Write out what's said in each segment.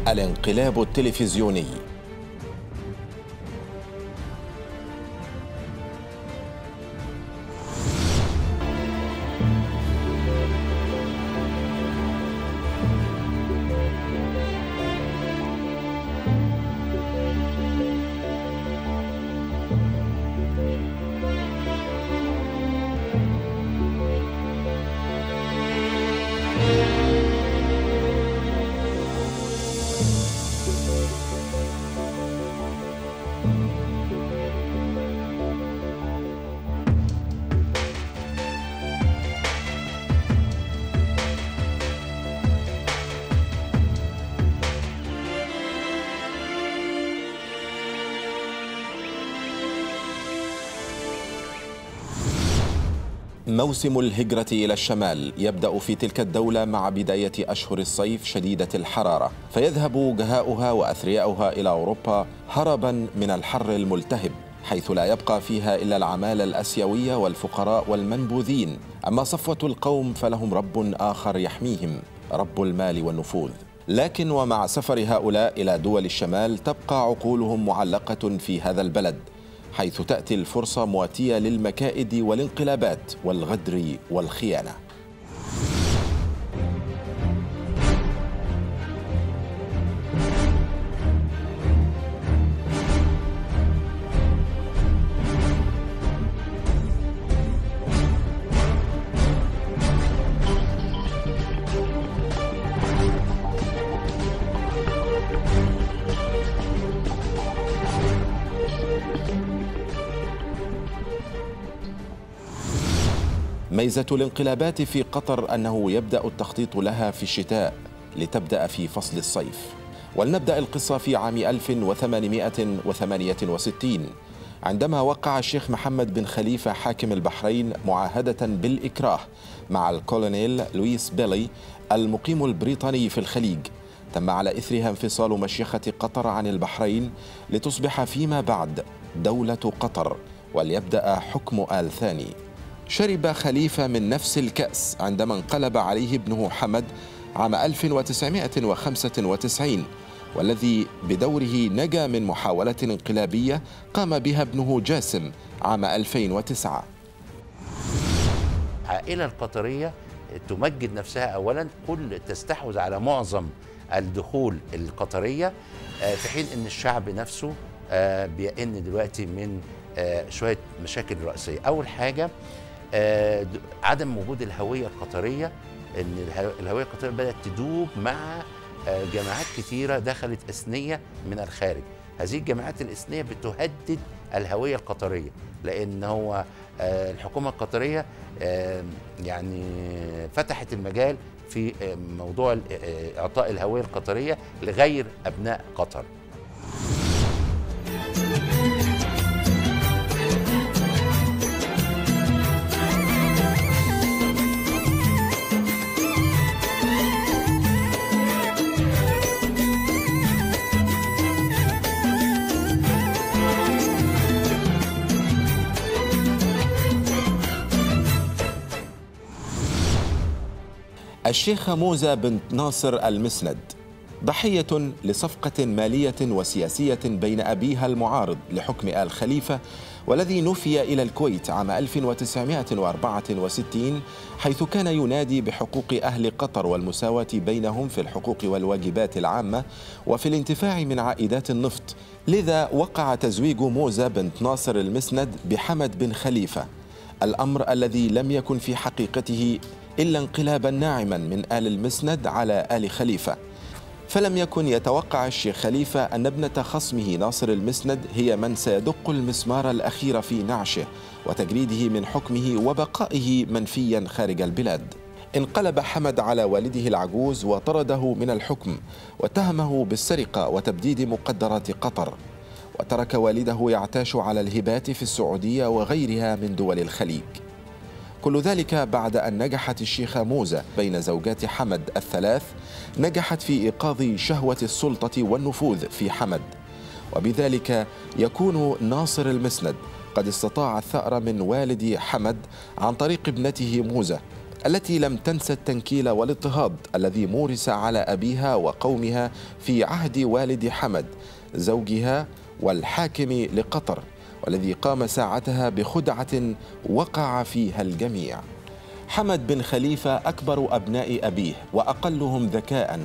الانقلاب التلفزيوني. موسم الهجرة إلى الشمال يبدأ في تلك الدولة مع بداية أشهر الصيف شديدة الحرارة، فيذهب وجهاؤها وأثرياؤها إلى أوروبا هربا من الحر الملتهب، حيث لا يبقى فيها إلا العمالة الأسيوية والفقراء والمنبوذين. أما صفوة القوم فلهم رب آخر يحميهم، رب المال والنفوذ. لكن ومع سفر هؤلاء إلى دول الشمال تبقى عقولهم معلقة في هذا البلد، حيث تأتي الفرصة مواتية للمكائد والانقلابات والغدر والخيانة. ميزة الانقلابات في قطر أنه يبدأ التخطيط لها في الشتاء لتبدأ في فصل الصيف. ولنبدأ القصة في عام 1868 عندما وقع الشيخ محمد بن خليفة حاكم البحرين معاهدة بالإكراه مع الكولونيل لويس بيلي المقيم البريطاني في الخليج. تم على إثرها انفصال مشيخة قطر عن البحرين لتصبح فيما بعد دولة قطر وليبدأ حكم آل ثاني. شرب خليفة من نفس الكأس عندما انقلب عليه ابنه حمد عام 1995، والذي بدوره نجا من محاولة انقلابية قام بها ابنه جاسم عام 2009. العائلة القطرية تمجد نفسها أولا، تستحوذ على معظم الدخول القطرية، في حين أن الشعب نفسه بيئن دلوقتي من شوية مشاكل رئيسية. أول حاجة عدم وجود الهوية القطرية، ان الهوية القطرية بدأت تدوب مع جماعات كثيرة دخلت إثنية من الخارج. هذه الجماعات الإثنية بتهدد الهوية القطرية، لأن هو الحكومة القطرية يعني فتحت المجال في موضوع إعطاء الهوية القطرية لغير أبناء قطر. الشيخ موزة بن ناصر المسند ضحية لصفقة مالية وسياسية بين أبيها المعارض لحكم آل خليفة والذي نفي إلى الكويت عام 1964، حيث كان ينادي بحقوق أهل قطر والمساواة بينهم في الحقوق والواجبات العامة وفي الانتفاع من عائدات النفط. لذا وقع تزويج موزة بن ناصر المسند بحمد بن خليفة، الأمر الذي لم يكن في حقيقته إلا انقلابا ناعما من آل المسند على آل خليفة. فلم يكن يتوقع الشيخ خليفة أن ابنة خصمه ناصر المسند هي من سيدق المسمار الأخير في نعشه وتجريده من حكمه وبقائه منفيا خارج البلاد. انقلب حمد على والده العجوز وطرده من الحكم واتهمه بالسرقة وتبديد مقدرات قطر، وترك والده يعتاش على الهبات في السعودية وغيرها من دول الخليج. كل ذلك بعد أن نجحت الشيخة موزة بين زوجات حمد الثلاث، نجحت في إيقاظ شهوة السلطة والنفوذ في حمد، وبذلك يكون ناصر المسند قد استطاع الثأر من والد حمد عن طريق ابنته موزة، التي لم تنسى التنكيل والاضطهاد الذي مورس على أبيها وقومها في عهد والد حمد زوجها والحاكم لقطر، والذي قام ساعتها بخدعة وقع فيها الجميع. حمد بن خليفة أكبر أبناء أبيه وأقلهم ذكاء،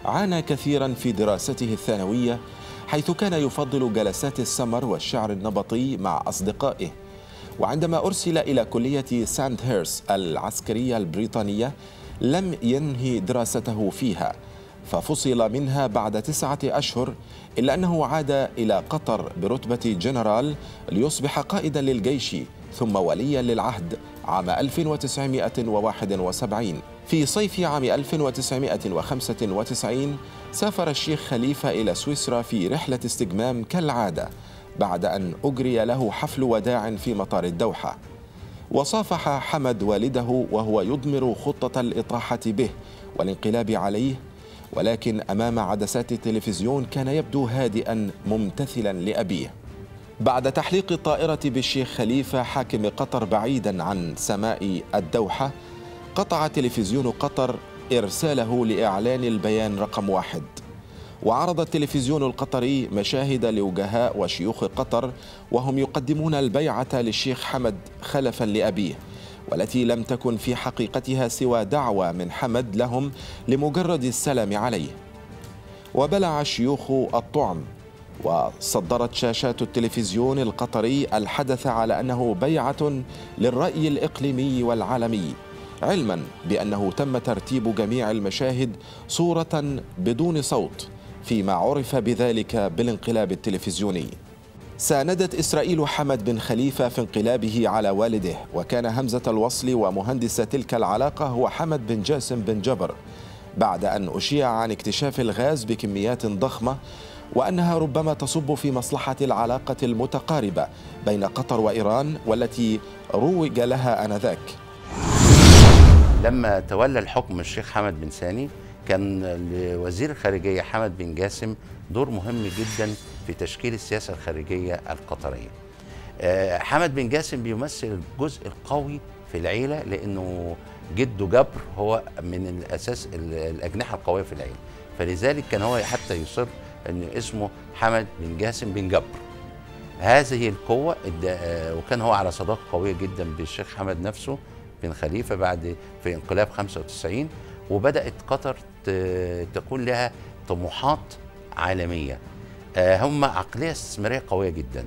عانى كثيرا في دراسته الثانوية، حيث كان يفضل جلسات السمر والشعر النبطي مع أصدقائه. وعندما أرسل إلى كلية ساندهيرست العسكرية البريطانية لم ينهي دراسته فيها، ففصل منها بعد 9 أشهر، إلا أنه عاد إلى قطر برتبة جنرال ليصبح قائدا للجيش ثم وليا للعهد عام 1971. في صيف عام 1995 سافر الشيخ خليفة إلى سويسرا في رحلة استجمام كالعادة، بعد أن أجري له حفل وداع في مطار الدوحة. وصافح حمد والده وهو يضمر خطة الإطاحة به والانقلاب عليه، ولكن أمام عدسات التلفزيون كان يبدو هادئا ممتثلا لأبيه. بعد تحليق الطائرة بالشيخ خليفة حاكم قطر بعيدا عن سماء الدوحة، قطع تلفزيون قطر إرساله لإعلان البيان رقم 1، وعرض التلفزيون القطري مشاهد لوجهاء وشيوخ قطر وهم يقدمون البيعة للشيخ حمد خلفا لأبيه، والتي لم تكن في حقيقتها سوى دعوة من حمد لهم لمجرد السلام عليه. وبلع الشيوخ الطعم، وصدرت شاشات التلفزيون القطري الحدث على أنه بيعة للرأي الإقليمي والعالمي، علما بأنه تم ترتيب جميع المشاهد صورة بدون صوت، فيما عرف بذلك بالانقلاب التلفزيوني. ساندت إسرائيل حمد بن خليفة في انقلابه على والده، وكان همزة الوصل ومهندس تلك العلاقة هو حمد بن جاسم بن جبر، بعد أن أشيع عن اكتشاف الغاز بكميات ضخمة وأنها ربما تصب في مصلحة العلاقة المتقاربة بين قطر وإيران والتي روج لها آنذاك. لما تولى الحكم الشيخ حمد بن ثاني، كان لوزير الخارجية حمد بن جاسم دور مهم جدا في تشكيل السياسة الخارجية القطرية. حمد بن جاسم بيمثل الجزء القوي في العيلة، لأنه جده جبر هو من الأساس الأجنحة القوية في العيلة، فلذلك كان هو حتى يصر أن اسمه حمد بن جاسم بن جبر. هذه القوة وكان هو على صداقة قوية جدا بالشيخ حمد نفسه بن خليفة بعد في انقلاب 95، وبدأت قطر تكون لها طموحات عالمية. هم عقلية استثمارية قوية جدا،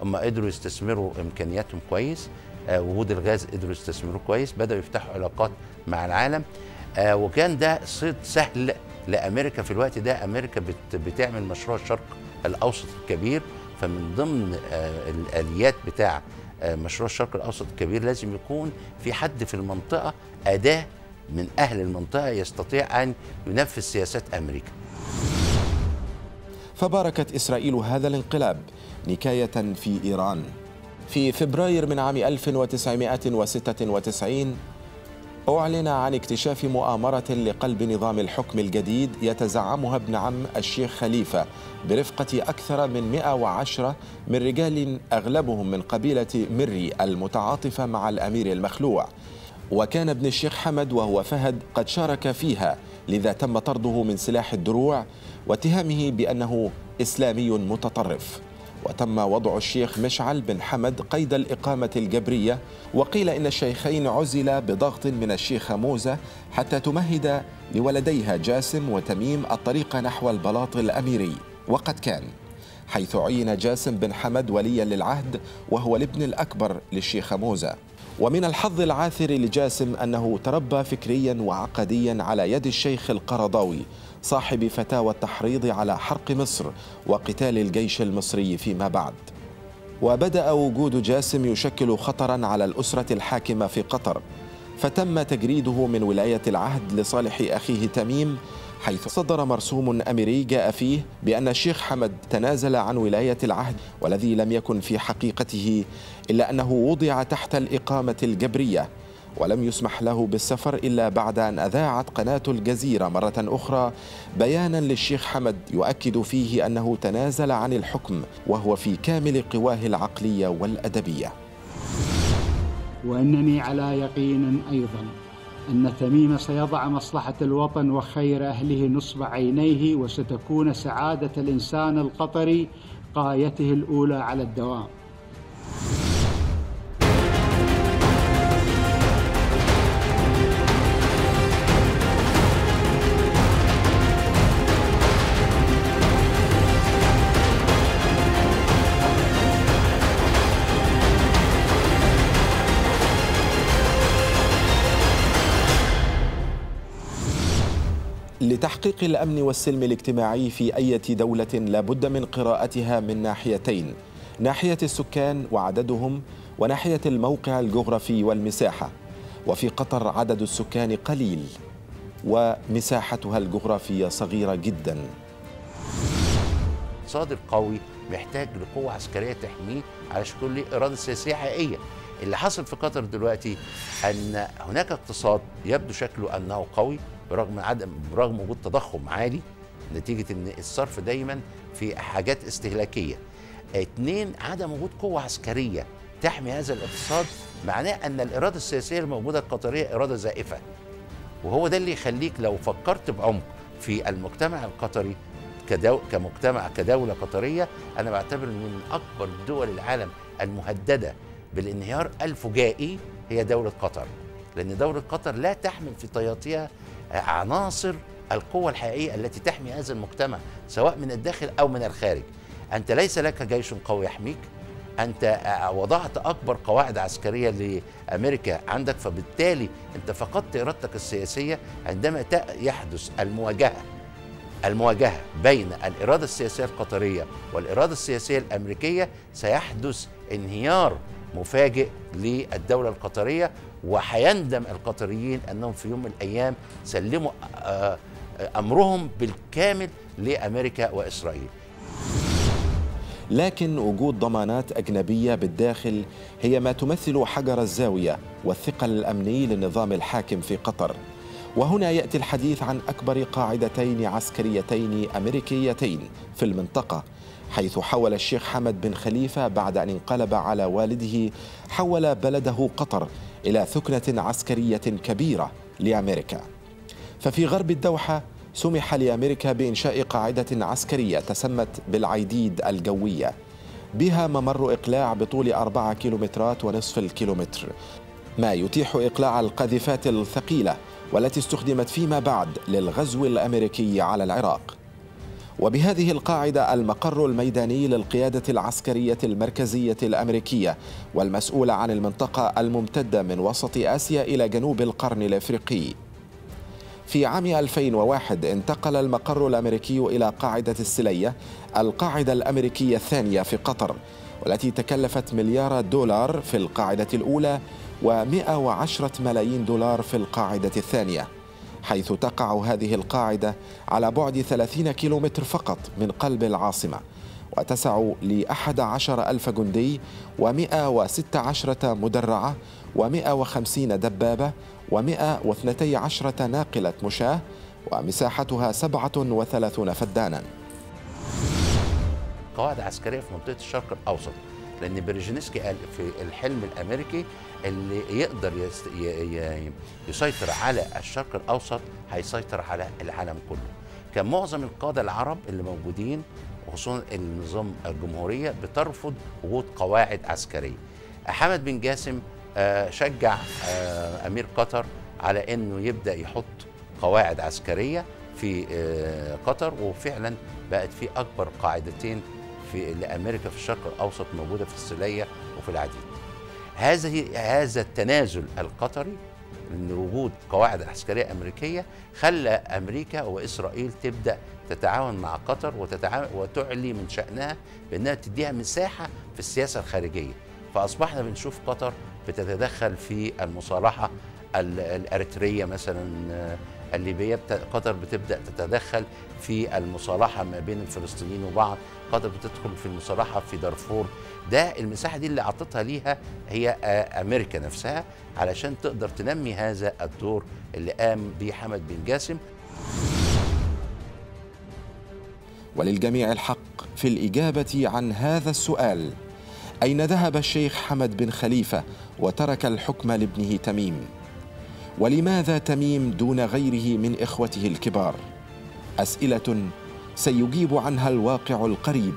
هم قدروا يستثمروا إمكانياتهم كويس، وجود الغاز قدروا يستثمروه كويس، بدأوا يفتحوا علاقات مع العالم، وكان ده صيد سهل لأمريكا في الوقت ده. أمريكا بتعمل مشروع الشرق الأوسط الكبير، فمن ضمن الآليات بتاع مشروع الشرق الأوسط الكبير لازم يكون في حد في المنطقة أداة من أهل المنطقة يستطيع أن ينفذ سياسات أمريكا. فباركت إسرائيل هذا الانقلاب نكاية في إيران. في فبراير من عام 1996 أعلن عن اكتشاف مؤامرة لقلب نظام الحكم الجديد يتزعمها ابن عم الشيخ خليفة برفقة أكثر من 110 من رجال أغلبهم من قبيلة مري المتعاطفة مع الأمير المخلوع، وكان ابن الشيخ حمد وهو فهد قد شارك فيها، لذا تم طرده من سلاح الدروع واتهامه بأنه إسلامي متطرف. وتم وضع الشيخ مشعل بن حمد قيد الإقامة الجبرية، وقيل إن الشيخين عزلا بضغط من الشيخ موزة حتى تمهد لولديها جاسم وتميم الطريق نحو البلاط الأميري، وقد كان، حيث عين جاسم بن حمد وليا للعهد وهو الابن الأكبر للشيخ موزة. ومن الحظ العاثر لجاسم أنه تربى فكريا وعقديا على يد الشيخ القرضاوي صاحب فتاوى التحريض على حرق مصر وقتال الجيش المصري فيما بعد. وبدأ وجود جاسم يشكل خطرا على الأسرة الحاكمة في قطر، فتم تجريده من ولاية العهد لصالح أخيه تميم، حيث صدر مرسوم أميري جاء فيه بأن الشيخ حمد تنازل عن ولاية العهد، والذي لم يكن في حقيقته إلا أنه وضع تحت الإقامة الجبرية، ولم يسمح له بالسفر إلا بعد أن أذاعت قناة الجزيرة مرة أخرى بيانا للشيخ حمد يؤكد فيه أنه تنازل عن الحكم وهو في كامل قواه العقلية والأدبية. وأنني على يقين أيضا أن تميم سيضع مصلحة الوطن وخير أهله نصب عينيه، وستكون سعادة الإنسان القطري غايته الأولى على الدوام. لتحقيق الأمن والسلم الاجتماعي في أي دولة لابد من قراءتها من ناحيتين: ناحية السكان وعددهم، وناحية الموقع الجغرافي والمساحة. وفي قطر عدد السكان قليل ومساحتها الجغرافية صغيرة جدا. الاقتصاد القوي محتاج لقوة عسكرية تحميه علشان يكون له إرادة سياسية حقيقية. اللي حصل في قطر دلوقتي أن هناك اقتصاد يبدو شكله أنه قوي برغم وجود تضخم عالي نتيجة أن الصرف دايما في حاجات استهلاكية. 2، عدم وجود قوة عسكرية تحمي هذا الاقتصاد، معناه أن الإرادة السياسية الموجودة القطرية إرادة زائفة. وهو ده اللي يخليك لو فكرت بعمق في المجتمع القطري كمجتمع كدولة قطرية، أنا بعتبر من أكبر دول العالم المهددة بالانهيار الفجائي هي دولة قطر، لأن دولة قطر لا تحمل في طياتها عناصر القوة الحقيقية التي تحمي هذا المجتمع سواء من الداخل أو من الخارج. أنت ليس لك جيش قوي يحميك، أنت وضعت أكبر قواعد عسكرية لأمريكا عندك، فبالتالي أنت فقدت إرادتك السياسية. عندما يحدث المواجهة بين الإرادة السياسية القطرية والإرادة السياسية الأمريكية سيحدث انهيار مفاجئ للدولة القطرية، وحيندم القطريين أنهم في يوم من الأيام سلموا أمرهم بالكامل لأمريكا وإسرائيل. لكن وجود ضمانات أجنبية بالداخل هي ما تمثل حجر الزاوية والثقل الأمني للنظام الحاكم في قطر. وهنا يأتي الحديث عن أكبر قاعدتين عسكريتين أمريكيتين في المنطقة، حيث حول الشيخ حمد بن خليفة بعد أن انقلب على والده حول بلده قطر إلى ثكنة عسكرية كبيرة لأمريكا. ففي غرب الدوحة سمح لأمريكا بإنشاء قاعدة عسكرية تسمت بالعيديد الجوية، بها ممر إقلاع بطول 4 كيلومترات ونصف الكيلومتر، ما يتيح إقلاع القاذفات الثقيلة والتي استخدمت فيما بعد للغزو الأمريكي على العراق. وبهذه القاعدة المقر الميداني للقيادة العسكرية المركزية الأمريكية والمسؤولة عن المنطقة الممتدة من وسط آسيا إلى جنوب القرن الأفريقي. في عام 2001 انتقل المقر الأمريكي إلى قاعدة السلية، القاعدة الأمريكية الثانية في قطر، والتي تكلفت مليار دولار في القاعدة الأولى و110 ملايين دولار في القاعدة الثانية، حيث تقع هذه القاعدة على بعد 30 كيلومتر فقط من قلب العاصمة، وتسع ل11,000 جندي و116 مدرعة و150 دبابة و112 ناقلة مشاة، ومساحتها 37 فدانا. قواعد عسكرية في منطقة الشرق الأوسط، لأن بريجينسكي قال في الحلم الأمريكي اللي يقدر يسيطر على الشرق الأوسط هيسيطر على العالم كله. كان معظم القادة العرب اللي موجودين وخصوصا النظام الجمهورية بترفض وجود قواعد عسكرية. حمد بن جاسم شجع أمير قطر على أنه يبدأ يحط قواعد عسكرية في قطر، وفعلا بقت في أكبر قاعدتين لأمريكا في الشرق الأوسط موجودة في السلية وفي العديد. هذا التنازل القطري من وجود قواعد عسكرية أمريكية خلى أمريكا وإسرائيل تبدأ تتعاون مع قطر وتعلي من شأنها بأنها تديها مساحة في السياسة الخارجية. فأصبحنا بنشوف قطر بتتدخل في المصالحة الأريترية مثلا الليبية، قطر بتبدأ تتدخل في المصالحة ما بين الفلسطينيين وبعض، قطر بتدخل في المصالحة في دارفور. ده المساحة دي اللي عطتها ليها هي أمريكا نفسها علشان تقدر تنمي هذا الدور اللي قام به حمد بن جاسم. وللجميع الحق في الإجابة عن هذا السؤال: أين ذهب الشيخ حمد بن خليفة وترك الحكم لابنه تميم؟ ولماذا تميم دون غيره من إخوته الكبار؟ أسئلة سيجيب عنها الواقع القريب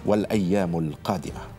والأيام القادمة.